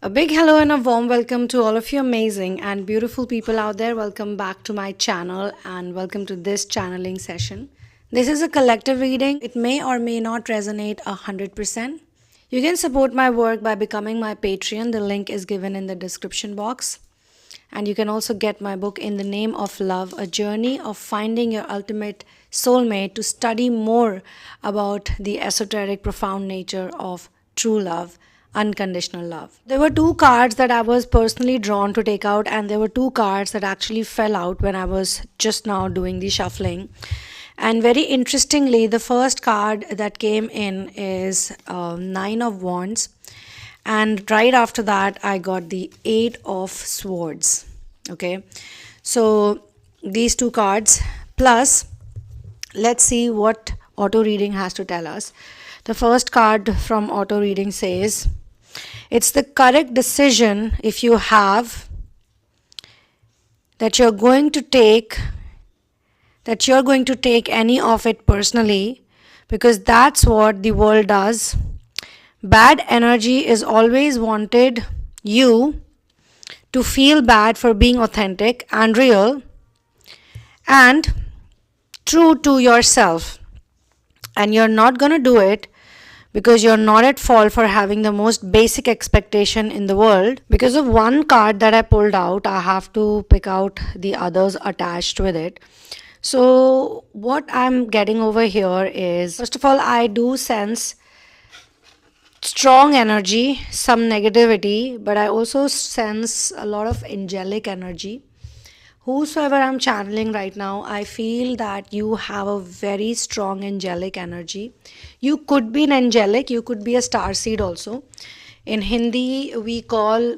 A big hello and a warm welcome to all of you amazing and beautiful people out there. Welcome back to my channel and welcome to this channeling session. This is a collective reading. It may or may not resonate 100%. You can support my work by becoming my Patreon. The link is given in the description box. And you can also get my book In the Name of Love, a journey of finding your ultimate soulmate to study more about the esoteric, profound nature of true love, unconditional love. There were two cards that I was personally drawn to take out, and there were two cards that actually fell out when I was just now doing the shuffling. And very interestingly, the first card that came in is Nine of Wands. And right after that, I got the Eight of Swords. Okay, so these two cards, plus let's see what auto reading has to tell us. The first card from auto reading says, it's the correct decision if you have that you're going to take any of it personally, because that's what the world does. Bad energy is always wanted you to feel bad for being authentic and real and true to yourself. And you're not going to do it because you're not at fault for having the most basic expectation in the world. Because of one card that I pulled out, I have to pick out the others attached with it. So what I'm getting over here is, first of all, I do sense strong energy, some negativity, but I also sense a lot of angelic energy. Whosoever I'm channeling right now, I feel that you have a very strong angelic energy. You could be an angelic, you could be a starseed also. In Hindi, we call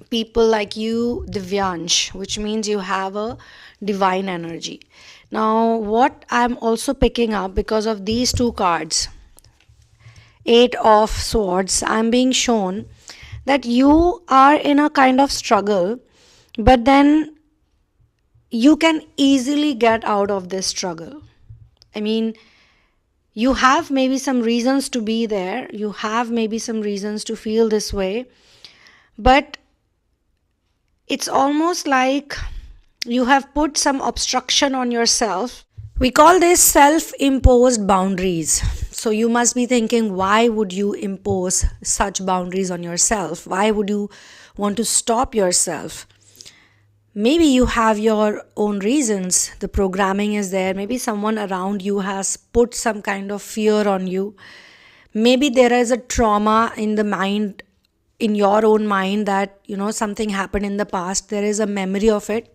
people like you Divyansh, which means you have a divine energy. Now, what I'm also picking up because of these two cards, Eight of Swords, I'm being shown that you are in a kind of struggle, but then you can easily get out of this struggle. I mean, you have maybe some reasons to be there, you have maybe some reasons to feel this way, but it's almost like you have put some obstruction on yourself. We call this self-imposed boundaries. So you must be thinking, why would you impose such boundaries on yourself? Why would you want to stop yourself? Maybe you have your own reasons. The programming is there. Maybe someone around you has put some kind of fear on you. Maybe there is a trauma in the mind, in your own mind, that, something happened in the past. There is a memory of it.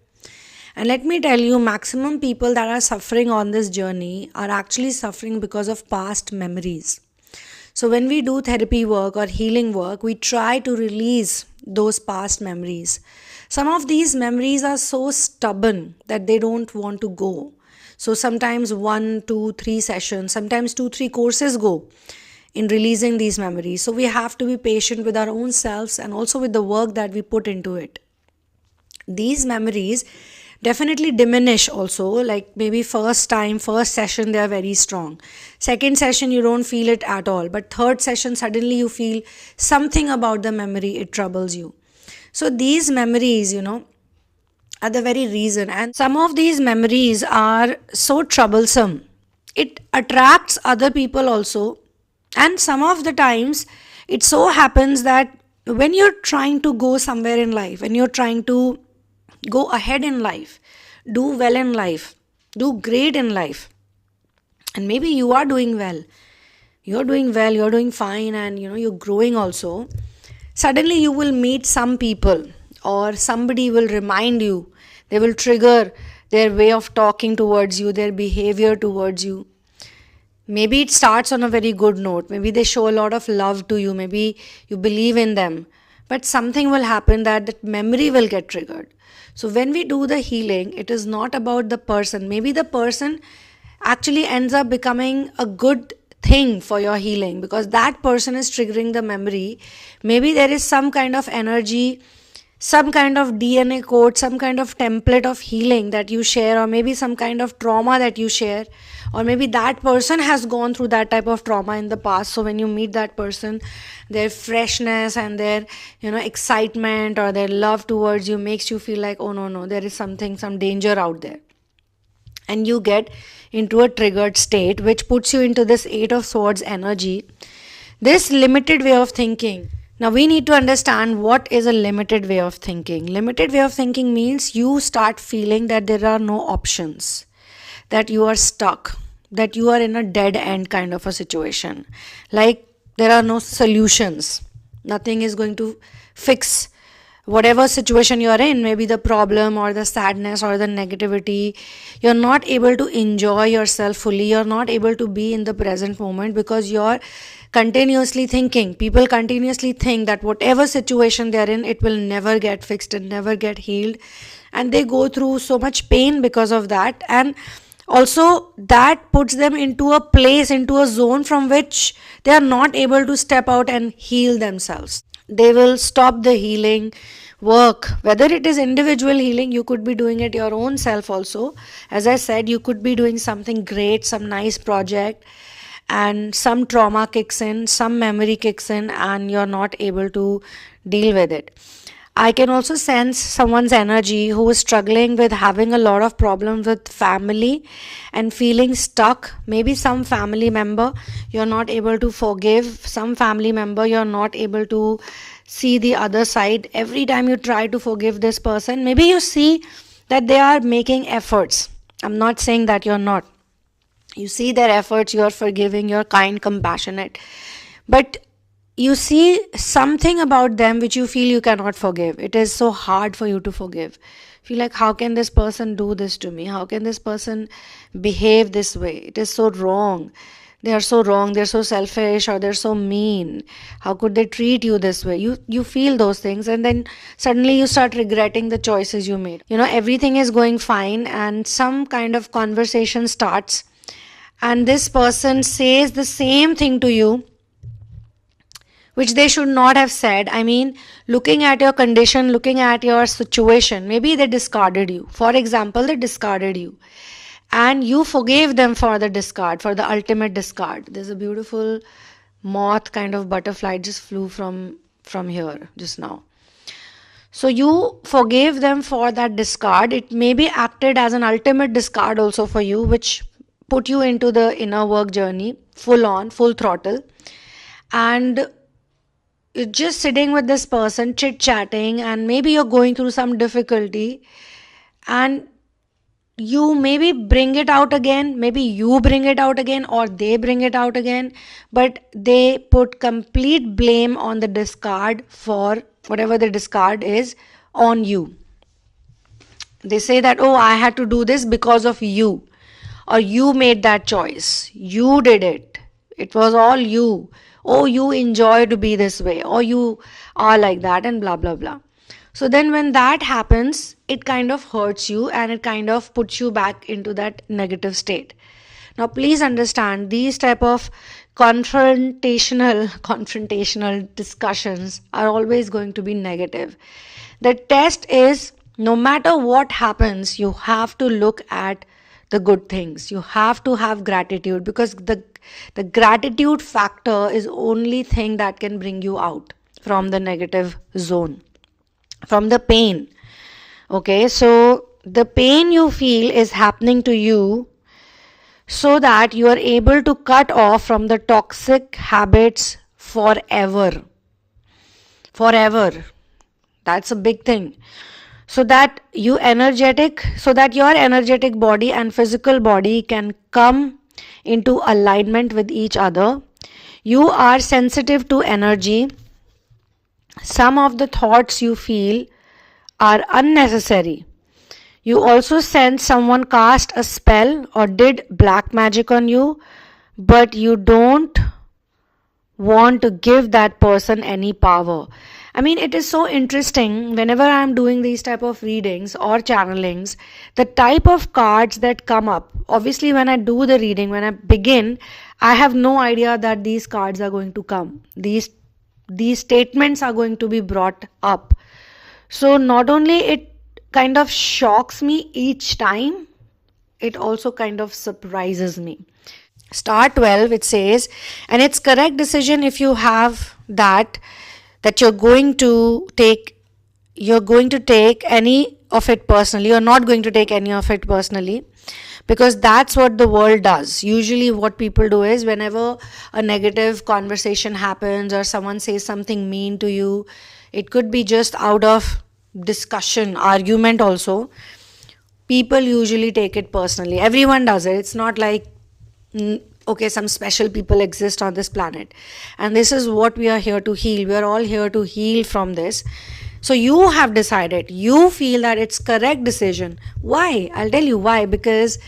And let me tell you, maximum people that are suffering on this journey are actually suffering because of past memories. So when we do therapy work or healing work, we try to release those past memories. Some of these memories are so stubborn that they don't want to go. So sometimes 1, 2, 3 sessions, sometimes 2, 3 courses go in releasing these memories. So we have to be patient with our own selves and also with the work that we put into it. These memories definitely diminish also, like maybe first session they are very strong. Second session you don't feel it at all, but third session suddenly you feel something about the memory, it troubles you. So these memories, are the very reason, and some of these memories are so troublesome. It attracts other people also, and some of the times it so happens that when you're trying to go somewhere in life, when you're trying to go ahead in life, do well in life, do great in life, and maybe you are doing well, you're doing fine, and you're growing also. Suddenly you will meet some people, or somebody will remind you, they will trigger their way of talking towards you, their behavior towards you. Maybe it starts on a very good note, maybe they show a lot of love to you, maybe you believe in them, but something will happen that memory will get triggered. So when we do the healing, it is not about the person. Maybe the person actually ends up becoming a good thing for your healing because that person is triggering the memory. Maybe there is some kind of energy some kind of DNA code, some kind of template of healing that you share, or maybe some kind of trauma that you share, or maybe that person has gone through that type of trauma in the past. So when you meet that person, their freshness and their excitement or their love towards you makes you feel like, oh no, there is some danger out there, and you get into a triggered state, which puts you into this Eight of Swords energy, this limited way of thinking. Now we need to understand what is a limited way of thinking. Limited way of thinking means you start feeling that there are no options, that you are stuck, that you are in a dead end kind of a situation. Like there are no solutions. Nothing is going to fix whatever situation you are in, maybe the problem or the sadness or the negativity. You're not able to enjoy yourself fully. You're not able to be in the present moment because you're continuously thinking. People continuously think that whatever situation they're in, it will never get fixed and never get healed. And they go through so much pain because of that. And also that puts them into a place, into a zone from which they are not able to step out and heal themselves. They will stop the healing work. Whether it is individual healing, you could be doing it your own self also. As I said, you could be doing something great, some nice project, and some trauma kicks in, some memory kicks in, and you're not able to deal with it. I can also sense someone's energy who is struggling with having a lot of problems with family and feeling stuck. Maybe some family member you're not able to forgive, some family member you're not able to see the other side. Every time you try to forgive this person, maybe you see that they are making efforts. I'm not saying that you're not. You see their efforts, you're forgiving, you're kind, compassionate. But you see something about them which you feel you cannot forgive. It is so hard for you to forgive. Feel like, how can this person do this to me? How can this person behave this way? It is so wrong. They are so wrong. They're so selfish, or they're so mean. How could they treat you this way? You feel those things, and then suddenly you start regretting the choices you made. Everything is going fine, and some kind of conversation starts, and this person says the same thing to you which they should not have said. I mean, looking at your condition, looking at your situation, maybe they discarded you. For example, they discarded you, and you forgave them for the discard, for the ultimate discard. There's a beautiful moth kind of butterfly just flew from here just now. So you forgave them for that discard. It maybe acted as an ultimate discard also for you, which put you into the inner work journey, full on, full throttle. And you're just sitting with this person, chit-chatting, and maybe you're going through some difficulty, and you maybe bring it out again, maybe you bring it out again, or they bring it out again, but they put complete blame on the discard for whatever the discard is on you. They say that, oh, I had to do this because of you, or you made that choice, you did it, it was all you, oh, you enjoy to be this way, or you are like that, and blah blah blah. So then when that happens, it kind of hurts you, and it kind of puts you back into that negative state. Now please understand, these type of confrontational discussions are always going to be negative. The test is, no matter what happens, you have to look at the good things. You have to have gratitude, because the gratitude factor is only thing that can bring you out from the negative zone, from the pain. Okay, so the pain you feel is happening to you so that you are able to cut off from the toxic habits forever. That's a big thing. So that your energetic body and physical body can come into alignment with each other. You are sensitive to energy. Some of the thoughts you feel are unnecessary. You also sense someone cast a spell or did black magic on you, but you don't want to give that person any power. I mean, it is so interesting. Whenever I am doing these type of readings or channelings, the type of cards that come up, obviously when I do the reading, when I begin, I have no idea that these cards are going to come. These statements are going to be brought up. So not only it kind of shocks me each time, it also kind of surprises me. Star 12, it says, and it's correct decision if you have that you're going to take any of it personally. You're not going to take any of it personally, because that's what the world does. Usually what people do is, whenever a negative conversation happens or someone says something mean to you, it could be just out of discussion, argument also, people usually take it personally. Everyone does it. It's not like okay, some special people exist on this planet, and this is what we are here to heal. We are all here to heal from this. So you have decided, you feel that it's correct decision. Why? I'll tell you why. Because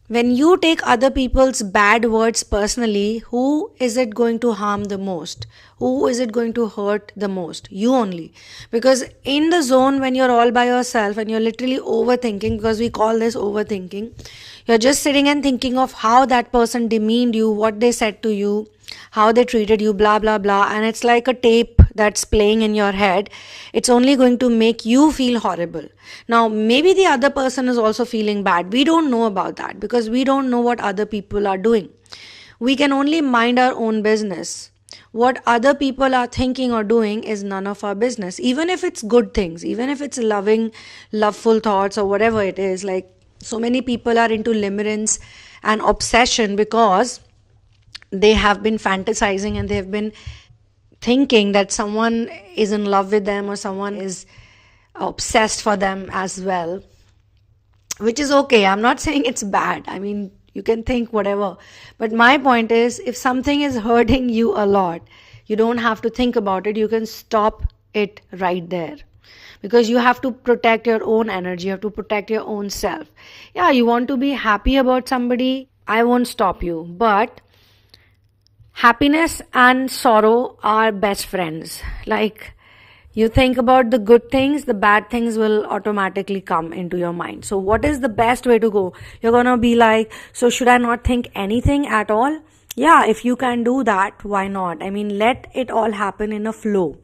when you take other people's bad words personally, who is it going to harm the most? Who is it going to hurt the most? You only. Because in the zone, when you're all by yourself and you're literally overthinking, because we call this overthinking, you're just sitting and thinking of how that person demeaned you, what they said to you, how they treated you, blah blah blah, and it's like a tape that's playing in your head. It's only going to make you feel horrible. Now maybe the other person is also feeling bad. We don't know about that, because we don't know what other people are doing. We can only mind our own business. What other people are thinking or doing is none of our business. Even if it's good things, even if it's loveful thoughts or whatever it is. Like, so many people are into limerence and obsession because they have been fantasizing and they have been thinking that someone is in love with them or someone is obsessed for them as well, which is okay. I'm not saying it's bad. I mean, you can think whatever. But my point is, if something is hurting you a lot, you don't have to think about it. You can stop it right there. Because you have to protect your own energy, you have to protect your own self. Yeah, you want to be happy about somebody, I won't stop you. But happiness and sorrow are best friends. Like, you think about the good things, the bad things will automatically come into your mind. So what is the best way to go? You're gonna be like, so should I not think anything at all? Yeah, if you can do that, why not? I mean, let it all happen in a flow.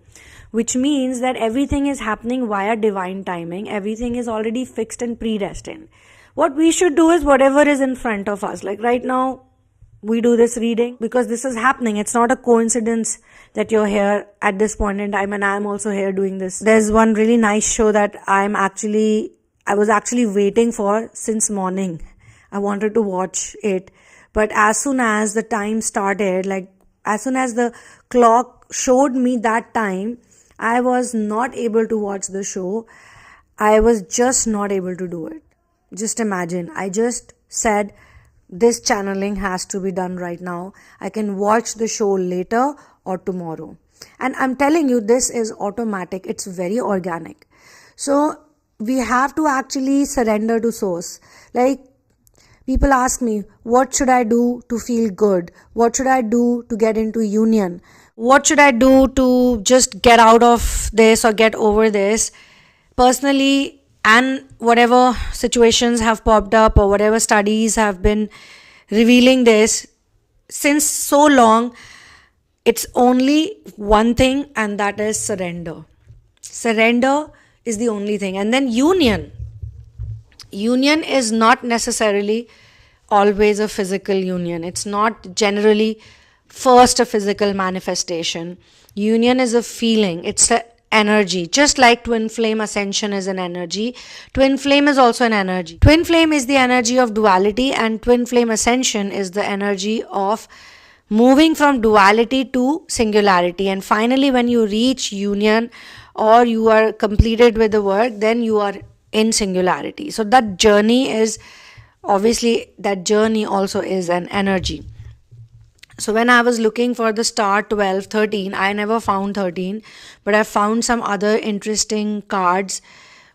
Which means that everything is happening via divine timing. Everything is already fixed and predestined. What we should do is whatever is in front of us. Like right now, we do this reading because this is happening. It's not a coincidence that you're here at this point in time and I'm also here doing this. There's one really nice show that I was actually waiting for since morning. I wanted to watch it. But as soon as the time started, like as soon as the clock showed me that time, I was not able to watch the show. I was just not able to do it. Just imagine. I just said, this channeling has to be done right now. I can watch the show later or tomorrow. And I'm telling you, this is automatic. It's very organic. So we have to actually surrender to source. Like, people ask me, what should I do to feel good? What should I do to get into union? What should I do to just get out of this or get over this? Personally, and whatever situations have popped up or whatever studies have been revealing this, since so long, it's only one thing, and that is surrender. Surrender is the only thing. And then union. Union is not necessarily always a physical union. It's not generally first a physical manifestation. Union is a feeling. It's an energy. Just like twin flame ascension is an energy, twin flame is also an energy. Twin flame is the energy of duality, and twin flame ascension is the energy of moving from duality to singularity. And finally, when you reach union or you are completed with the work, then you are in singularity. So that journey is obviously, that journey also is an energy. So when I was looking for the star 12, 13, I never found 13, but I found some other interesting cards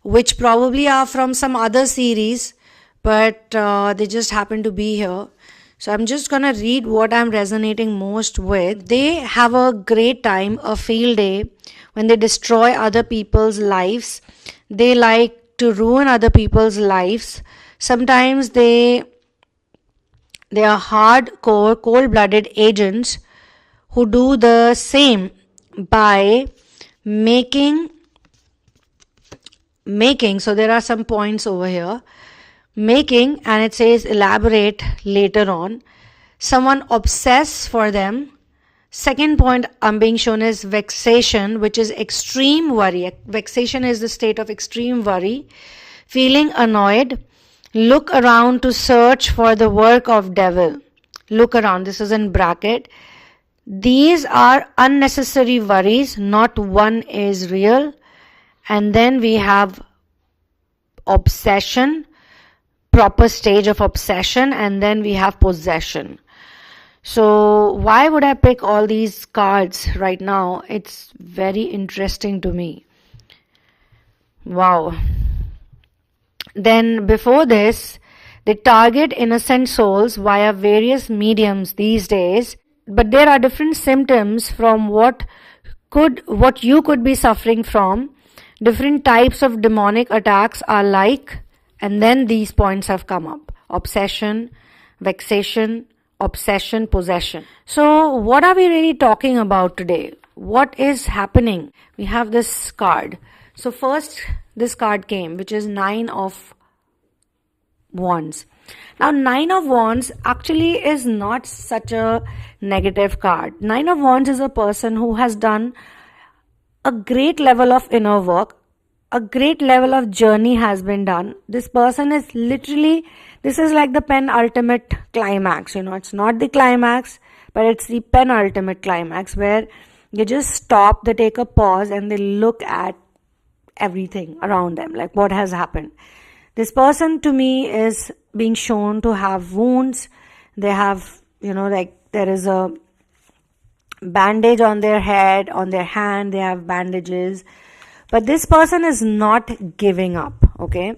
which probably are from some other series, but they just happen to be here. So I'm just gonna read what I'm resonating most with. They have a great time, a field day, when they destroy other people's lives. They like to ruin other people's lives. Sometimes they are hardcore, cold-blooded agents who do the same by making making, so there are some points over here, making, and it says elaborate later on, someone obsess for them. Second point I'm being shown is vexation, which is extreme worry. Vexation is the state of extreme worry, feeling annoyed, look around to search for the work of devil. Look around, this is in bracket. These are unnecessary worries, not one is real. And then we have obsession, proper stage of obsession, and then we have possession. So why would I pick all these cards right now? It's very interesting to me. Wow. Then before this, they target innocent souls via various mediums these days, but there are different symptoms from what you could be suffering from. Different types of demonic attacks are like, and then these points have come up: obsession, vexation, obsession, possession. So what are we really talking about today? What is happening? We have this card. So first this card came, which is 9 of Wands. Now 9 of Wands actually is not such a negative card. 9 of Wands is a person who has done a great level of inner work, a great level of journey has been done. This person is literally, this is like the penultimate climax, it's not the climax, but it's the penultimate climax where you just stop, they take a pause and they look at everything around them, like what has happened. This person to me is being shown to have wounds. They have, like there is a bandage on their head, on their hand, they have bandages. But this person is not giving up, okay?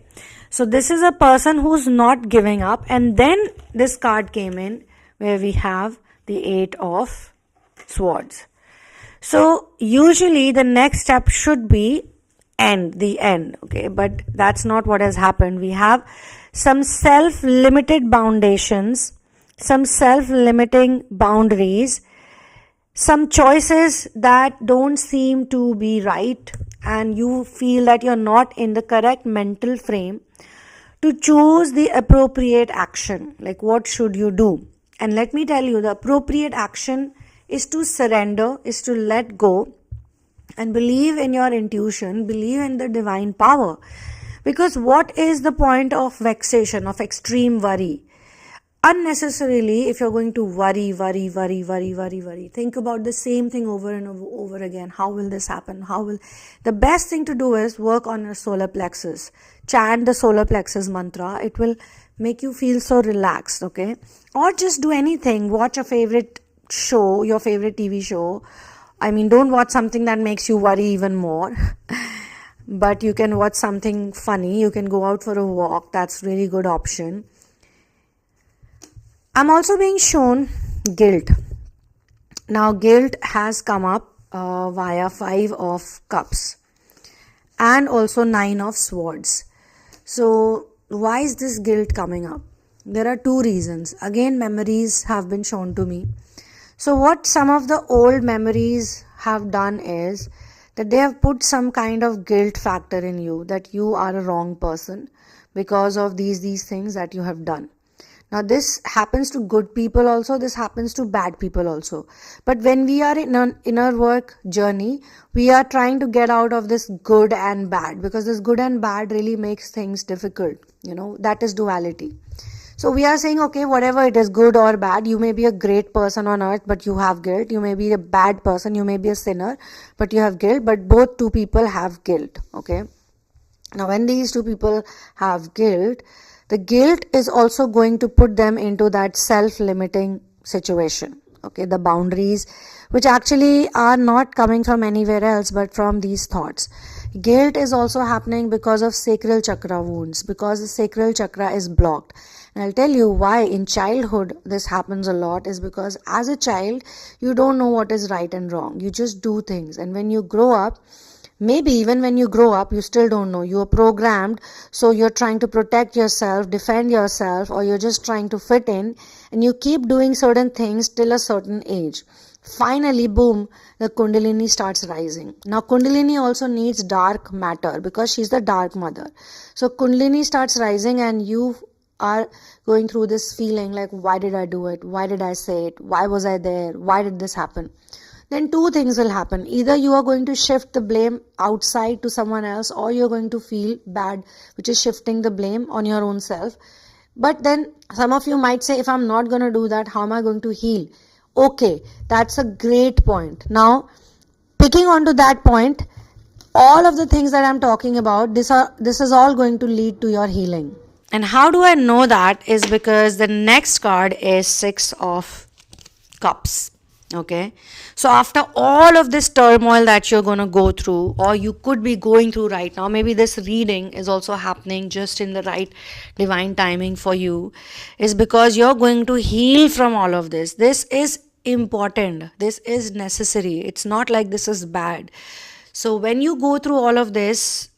So this is a person who's not giving up. And then this card came in where we have the 8 of Swords. So usually the next step should be the end, okay? But that's not what has happened. We have some self-limited foundations, some self-limiting boundaries, some choices that don't seem to be right, and you feel that you're not in the correct mental frame to choose the appropriate action. Like, what should you do? And let me tell you, the appropriate action is to surrender, is to let go and believe in your intuition, believe in the divine power. Because what is the point of vexation, of extreme worry? Unnecessarily, if you're going to worry, think about the same thing over and over again. How will this happen? The best thing to do is work on your solar plexus. Chant the solar plexus mantra. It will make you feel so relaxed, okay? Or just do anything. Watch a favorite show, your favorite TV show. I mean, don't watch something that makes you worry even more. But you can watch something funny. You can go out for a walk. That's a really good option. I'm also being shown guilt. Now, guilt has come up via 5 of Cups and also 9 of Swords. So, why is this guilt coming up? There are 2 reasons. Again, memories have been shown to me. So, what some of the old memories have done is that they have put some kind of guilt factor in you, that you are a wrong person because of these things that you have done. Now, this happens to good people also, this happens to bad people also. But when we are in an inner work journey, we are trying to get out of this good and bad, because this good and bad really makes things difficult. That is duality. So we are saying, okay, whatever it is, good or bad, you may be a great person on earth, but you have guilt. You may be a bad person, you may be a sinner, but you have guilt. But both 2 people have guilt, okay? Now, when these 2 people have guilt, the guilt is also going to put them into that self-limiting situation, okay? The boundaries, which actually are not coming from anywhere else but from these thoughts. Guilt is also happening because of sacral chakra wounds, because the sacral chakra is blocked. And I'll tell you why in childhood this happens a lot is because as a child, you don't know what is right and wrong. You just do things. And when you grow up, maybe even when you grow up, you still don't know. You are programmed, so you're trying to protect yourself, defend yourself, or you're just trying to fit in, and you keep doing certain things till a certain age. finally, boom, the Kundalini starts rising. Now, Kundalini also needs dark matter because she's the dark mother. So, Kundalini starts rising, and you are going through this feeling like, why did I do it? Why did I say it? Why was I there? Why did this happen? Then two things will happen. Either you are going to shift the blame outside to someone else, or you're going to feel bad, which is shifting the blame on your own self. But then some of you might say, if I'm not going to do that, how am I going to heal? Okay, that's a great point. Now, picking onto that point, all of the things that I'm talking about, this is all going to lead to your healing. And how do I know that? Is because the next card is Six of Cups. Okay, so after all of this turmoil that you're going to go through, or you could be going through right now, maybe this reading is also happening just in the right divine timing for you, is because you're going to heal from all of this. This is important, this is necessary. It's not like this is bad. So when you go through all of this,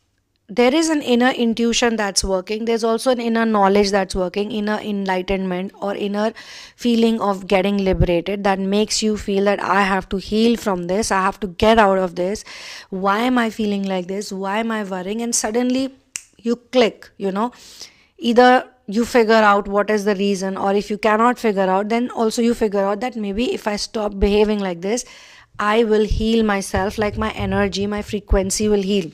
there is an inner intuition that's working. There's also an inner knowledge that's working, inner enlightenment or inner feeling of getting liberated that makes you feel that I have to heal from this, I have to get out of this. Why am I feeling like this? Why am I worrying? And suddenly you click, either you figure out what is the reason, or if you cannot figure out, then also you figure out that maybe if I stop behaving like this, I will heal myself, like my energy, my frequency will heal.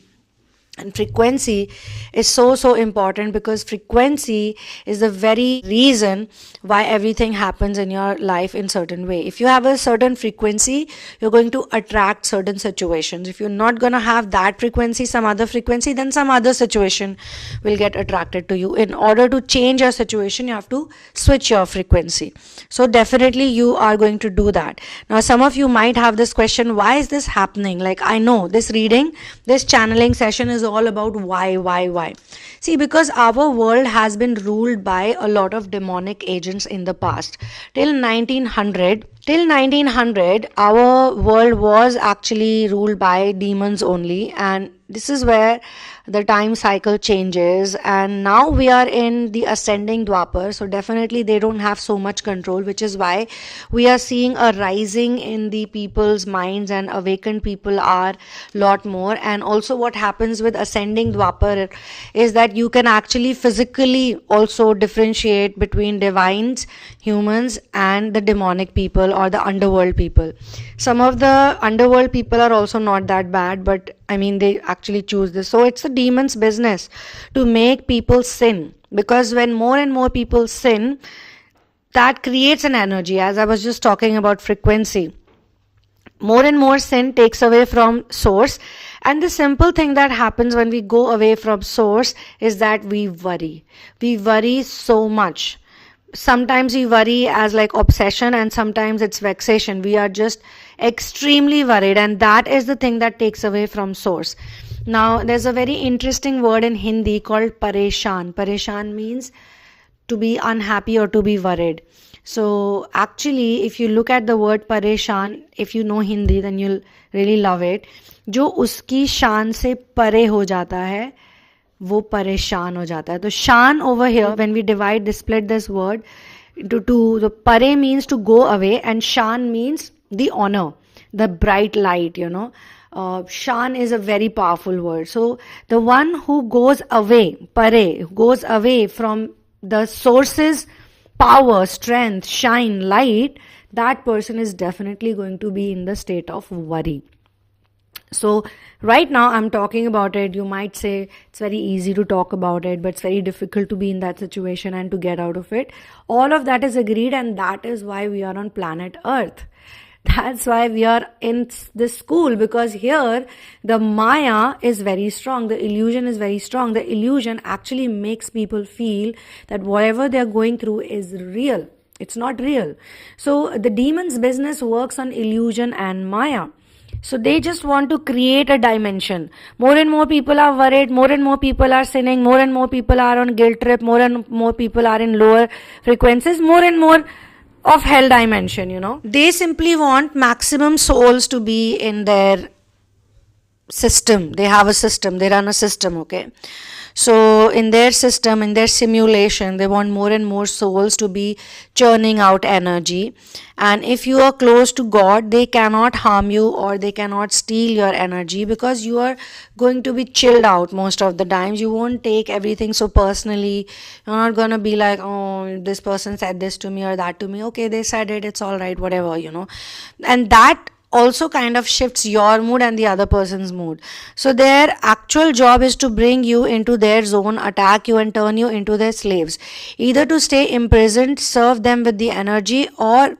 And frequency is so important, because frequency is the very reason why everything happens in your life in certain way. If you have a certain frequency, you're going to attract certain situations. If you're not going to have that frequency, some other frequency, then some other situation will get attracted to you. In order to change your situation, you have to switch your frequency. So definitely you are going to do that. Now, some of you might have this question, why is this happening? Like, I know this reading, this channeling session is all about why. See, because our world has been ruled by a lot of demonic agents in the past. Till 1900, our world was actually ruled by demons only, and this is where the time cycle changes, and now we are in the ascending Dwapar, so definitely they don't have so much control, which is why we are seeing a rising in the people's minds, and awakened people are a lot more. And also what happens with ascending Dwapar is that you can actually physically also differentiate between divines, humans, and the demonic people or the underworld people. Some of the underworld people are also not that bad, but they actually choose this. So it's the demon's business to make people sin, because when more and more people sin, that creates an energy. As I was just talking about frequency, more and more sin takes away from source, and the simple thing that happens when we go away from source is that we worry so much. Sometimes we worry as like obsession, and sometimes it's vexation. We are just extremely worried, and that is the thing that takes away from source. Now, there's a very interesting word in Hindi called pareshan. Pareshan means to be unhappy or to be worried. So actually, if you look at the word pareshan, if you know Hindi, then you'll really love it. जो उसकी शान से परे हो जाता है, वो परेशान हो जाता है. तो शान over here, when we split this word into two, the pare means to go away, and shan means the honor, the bright light, Shan is a very powerful word. So the one who goes away, pare, goes away from the source's power, strength, shine, light, that person is definitely going to be in the state of worry. So right now I'm talking about it. You might say it's very easy to talk about it, but it's very difficult to be in that situation and to get out of it. All of that is agreed, and that is why we are on planet Earth. That's why we are in this school, because here the Maya is very strong. The illusion is very strong. The illusion actually makes people feel that whatever they're going through is real. It's not real. So the demon's business works on illusion and Maya. So they just want to create a dimension. More and more people are worried, more and more people are sinning, more and more people are on guilt trip, more and more people are in lower frequencies, more and more of hell dimension, They simply want maximum souls to be in their system. They have a system, they run a system, okay? So in their system, in their simulation, they want more and more souls to be churning out energy. And if you are close to God, they cannot harm you or they cannot steal your energy, because you are going to be chilled out most of the times. You won't take everything so personally. You're not gonna be like, oh, this person said this to me or that to me. Okay, they said it, it's all right, whatever, And that also kind of shifts your mood and the other person's mood. So their actual job is to bring you into their zone, attack you, and turn you into their slaves. Either to stay imprisoned, serve them with the energy, or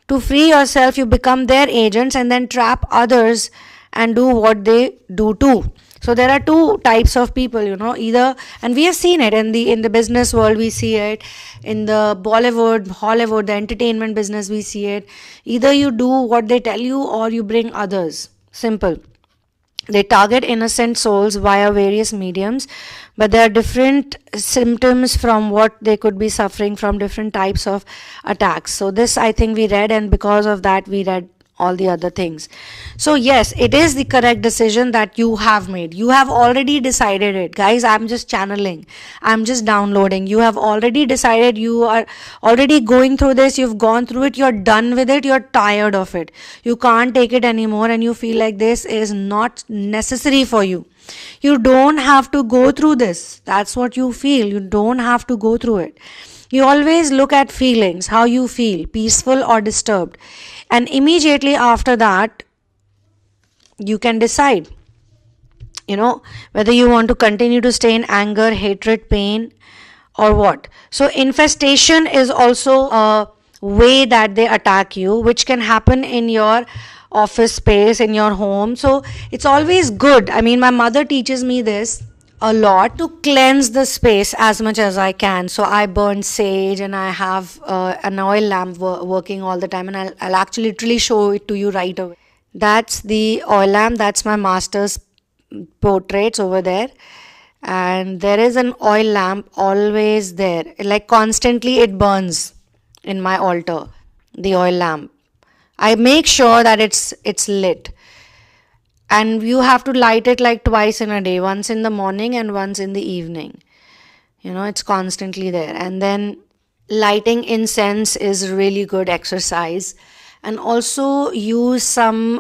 to free yourself, you become their agents and then trap others and do what they do too. So there are two types of people, either, and we have seen it in the business world, we see it in the Bollywood, Hollywood, the entertainment business, we see it. Either you do what they tell you or you bring others. Simple. They target innocent souls via various mediums, but there are different symptoms from what they could be suffering from different types of attacks. So this, I think, we read, and because of that we read all the other things. So yes, it is the correct decision that you have made. You have already decided it, guys. I'm just channeling, I'm just downloading. You have already decided, you are already going through this, you've gone through it, you're done with it, you're tired of it, you can't take it anymore, and you feel like this is not necessary for you. You don't have to go through this. That's what you feel. You don't have to go through it. You always look at feelings, how you feel, peaceful or disturbed. And immediately after that, you can decide, whether you want to continue to stay in anger, hatred, pain, or what. So infestation is also a way that they attack you, which can happen in your office space, in your home. So it's always good. I mean, my mother teaches me this a lot, to cleanse the space as much as I can. So I burn sage, and I have an oil lamp working all the time, and I'll actually literally show it to you right away. That's the oil lamp. That's my master's portraits over there. And there is an oil lamp always there, like constantly it burns in my altar, the oil lamp. I make sure that it's lit, and you have to light it like twice in a day, once in the morning and once in the evening. It's constantly there. And then lighting incense is really good exercise. And also use some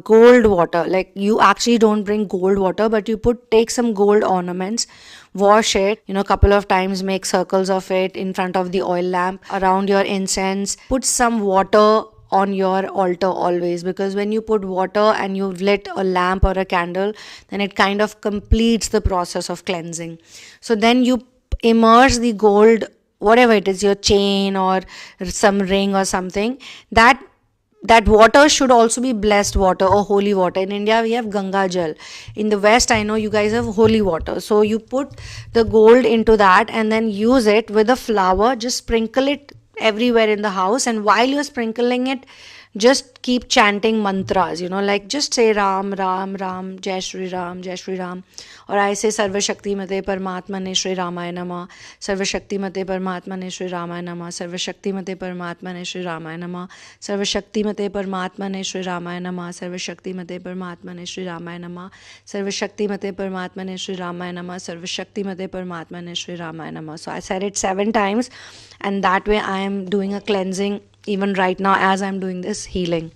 gold water. Like, you actually don't bring gold water, but you take some gold ornaments, wash it, a couple of times, make circles of it in front of the oil lamp, around your incense. Put some water on your altar always, because when you put water and you've lit a lamp or a candle, then it kind of completes the process of cleansing. So then you immerse the gold, whatever it is, your chain or some ring or something, that water should also be blessed water or holy water. In India we have Ganga Jal. In the West, I know you guys have holy water. So you put the gold into that and then use it with a flower. Just sprinkle it everywhere in the house, and while you're sprinkling it, just keep chanting mantras, like just say Ram, Ram, Ram, Jai Shri Ram, Jai Shri Ram. Or I say Sarva Shakti Mate Paramatmane Shri Ramaya Namah, Sarva Shakti Mate Paramatmane Shri Ramaya Namah, Sarva Shakti Mate Paramatmane Shri Ramaya Namah, Sarva Shakti Mate Paramatmane Shri Ramaya Namah, Sarva Shakti Mate Paramatmane Shri Ramaya Namah, Sarva Shakti Mate Paramatmane Shri Ramaya Namah, Sarva Shakti Mate Paramatmane Shri Ramaya Namah. So I said it 7 times, and that way I am doing a cleansing even right now as I'm doing this healing,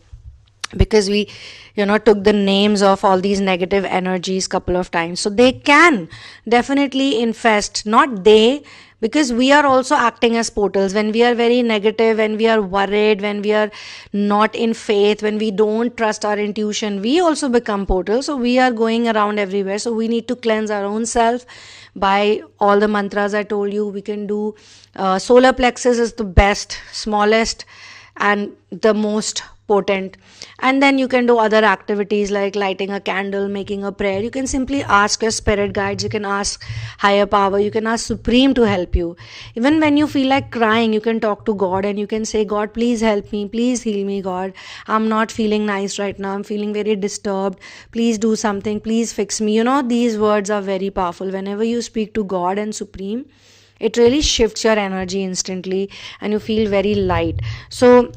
because we took the names of all these negative energies couple of times. So they can definitely infest, not they, because we are also acting as portals. When we are very negative, when we are worried, when we are not in faith, when we don't trust our intuition, we also become portals. So we are going around everywhere. So we need to cleanse our own self by all the mantras I told you. We can do solar plexus is the best, smallest and the most potent. And then you can do other activities like lighting a candle, making a prayer. You can simply ask your spirit guides, you can ask higher power, you can ask Supreme to help you. Even when you feel like crying, you can talk to God and you can say, God, please help me, please heal me, God. I'm not feeling nice right now, I'm feeling very disturbed, please do something, please fix me. These words are very powerful. Whenever you speak to God and Supreme, it really shifts your energy instantly and you feel very light. So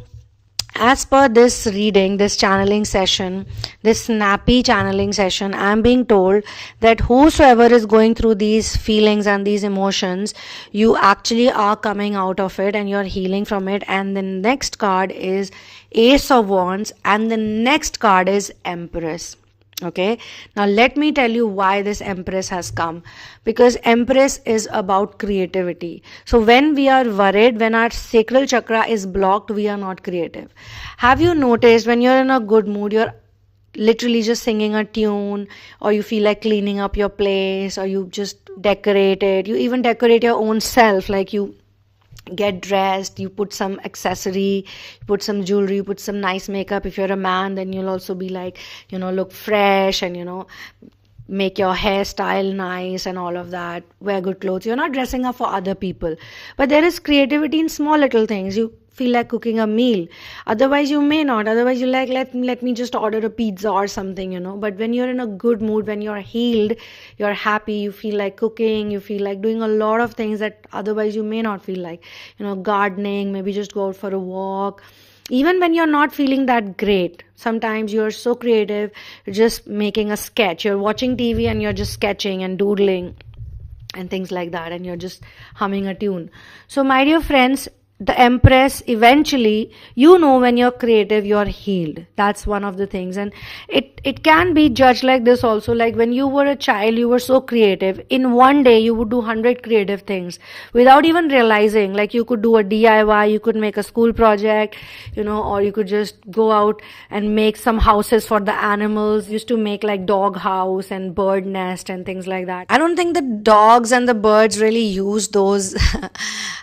As per this reading, this channeling session, this snappy channeling session, I'm being told that whosoever is going through these feelings and these emotions, you actually are coming out of it and you're healing from it. And the next card is Ace of Wands, and the next card is Empress. Okay, now let me tell you why this Empress has come. Because Empress is about creativity. So when we are worried, when our sacral chakra is blocked, we are not creative. Have you noticed when you're in a good mood, you're literally just singing a tune, or you feel like cleaning up your place, or you just decorate it, you even decorate your own self, like you get dressed, you put some accessory, you put some jewelry, you put some nice makeup. If you're a man, then you'll also be like, look fresh, and make your hairstyle nice and all of that, wear good clothes. You're not dressing up for other people, but there is creativity in small little things. You feel like cooking a meal, otherwise you may not, otherwise you like, let me just order a pizza or something, but when you're in a good mood, when you're healed, you're happy, you feel like cooking, you feel like doing a lot of things that otherwise you may not feel like, gardening, maybe just go out for a walk. Even when you're not feeling that great, sometimes you're so creative, you're just making a sketch, you're watching TV and you're just sketching and doodling and things like that, and you're just humming a tune. So my dear friends, the Empress, eventually, when you're creative, you're healed. That's one of the things. And it can be judged like this also. Like when you were a child, you were so creative. In one day, you would do 100 creative things without even realizing. Like you could do a DIY, you could make a school project, or you could just go out and make some houses for the animals. Used to make like dog house and bird nest and things like that. I don't think the dogs and the birds really use those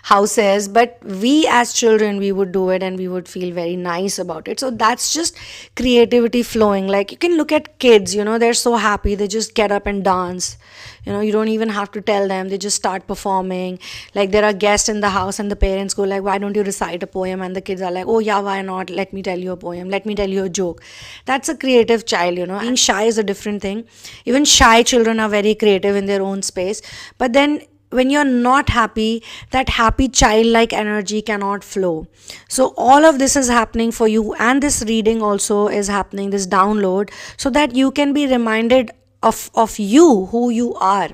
houses, but we as children, we would do it and we would feel very nice about it. So that's just creativity flowing. Like you can look at kids, they're so happy, they just get up and dance. You don't even have to tell them, they just start performing. Like there are guests in the house and the parents go like, why don't you recite a poem? And the kids are like, oh yeah, why not, let me tell you a poem, let me tell you a joke. That's a creative child. Being shy is a different thing. Even shy children are very creative in their own space, but then when you're not happy, that happy childlike energy cannot flow. So all of this is happening for you, and this reading also is happening, this download, so that you can be reminded of you, who you are,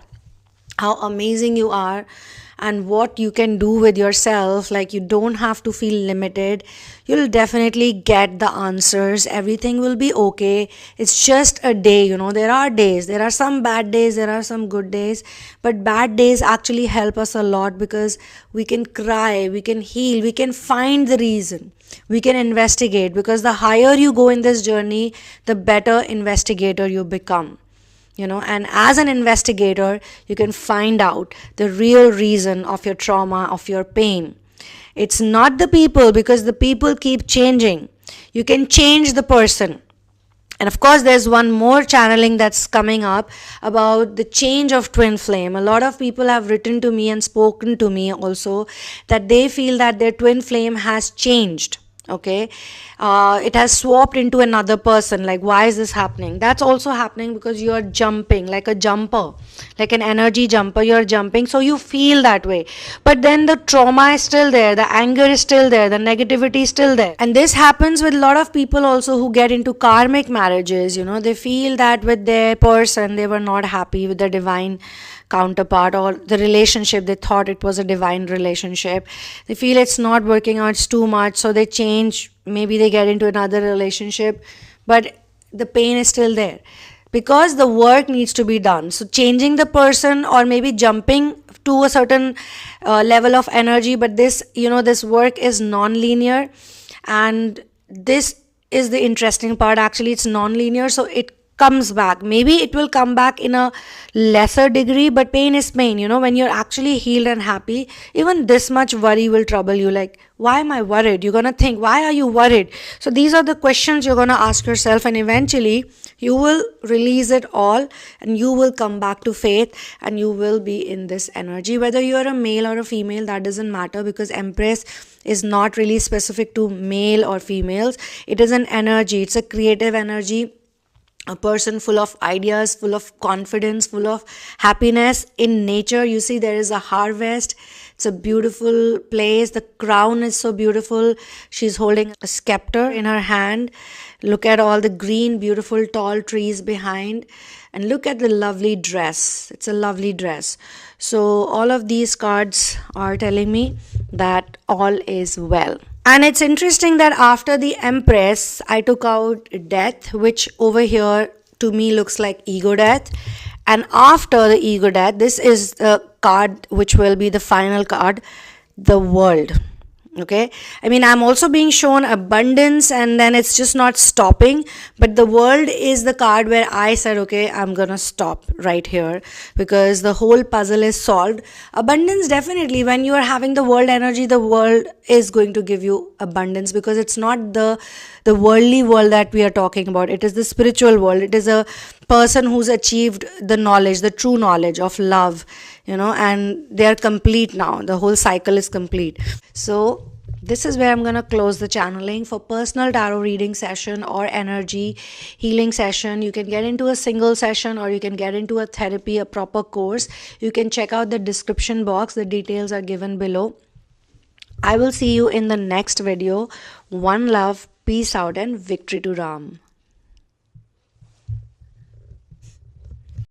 how amazing you are, and what you can do with yourself. Like you don't have to feel limited. You'll definitely get the answers. Everything will be okay. It's just a day. There are days, there are some bad days, there are some good days, but bad days actually help us a lot, because we can cry, we can heal, we can find the reason, we can investigate, because the higher you go in this journey, the better investigator you become. And as an investigator, you can find out the real reason of your trauma, of your pain. It's not the people, because the people keep changing. You can change the person. And of course, there's one more channeling that's coming up about the change of twin flame. A lot of people have written to me and spoken to me also that they feel that their twin flame has changed. Okay, it has swapped into another person. Like, why is this happening? That's also happening because you're jumping like a jumper, like an energy jumper. You're jumping, so you feel that way, but then the trauma is still there, the anger is still there, the negativity is still there. And this happens with a lot of people also who get into karmic marriages. They feel that with their person they were not happy with the divine counterpart, or the relationship, they thought it was a divine relationship, they feel it's not working out, it's too much, so they change, maybe they get into another relationship, but the pain is still there, because the work needs to be done. So changing the person, or maybe jumping to a certain level of energy, but this this work is non-linear, and this is the interesting part. Actually, it's non-linear, so it comes back. Maybe it will come back in a lesser degree, but pain is pain. When you're actually healed and happy, even this much worry will trouble you. Like, why am I worried? You're gonna think, why are you worried? So these are the questions you're gonna ask yourself, and eventually you will release it all, and you will come back to faith, and you will be in this energy. Whether you're a male or a female, that doesn't matter, because Empress is not really specific to male or females. It is an energy. It's a creative energy a person full of ideas, full of confidence, full of happiness. In nature, you see there is a harvest. It's a beautiful place. The crown is so beautiful. She's holding a scepter in her hand. Look at all the green, beautiful, tall trees behind. And look at the lovely dress. It's a lovely dress. So all of these cards are telling me that all is well. And it's interesting that after the Empress, I took out Death, which over here to me looks like ego death. And after the ego death, this is the card which will be the final card, the World. Okay, I mean, I'm also being shown abundance, and then it's just not stopping. But the World is the card where I said, okay, I'm gonna stop right here, because the whole puzzle is solved. Abundance, definitely, when you are having the World energy, the world is going to give you abundance, because it's not the worldly world that we are talking about. It is the spiritual world. It is a person who's achieved the knowledge, the true knowledge of love, and they are complete now. The whole cycle is complete. So this is where I'm going to close the channeling. For personal tarot reading session or energy healing session, you can get into a single session, or you can get into a therapy, a proper course. You can check out the description box. The details are given below. I will see you in the next video. One love, peace out, and victory to Ram.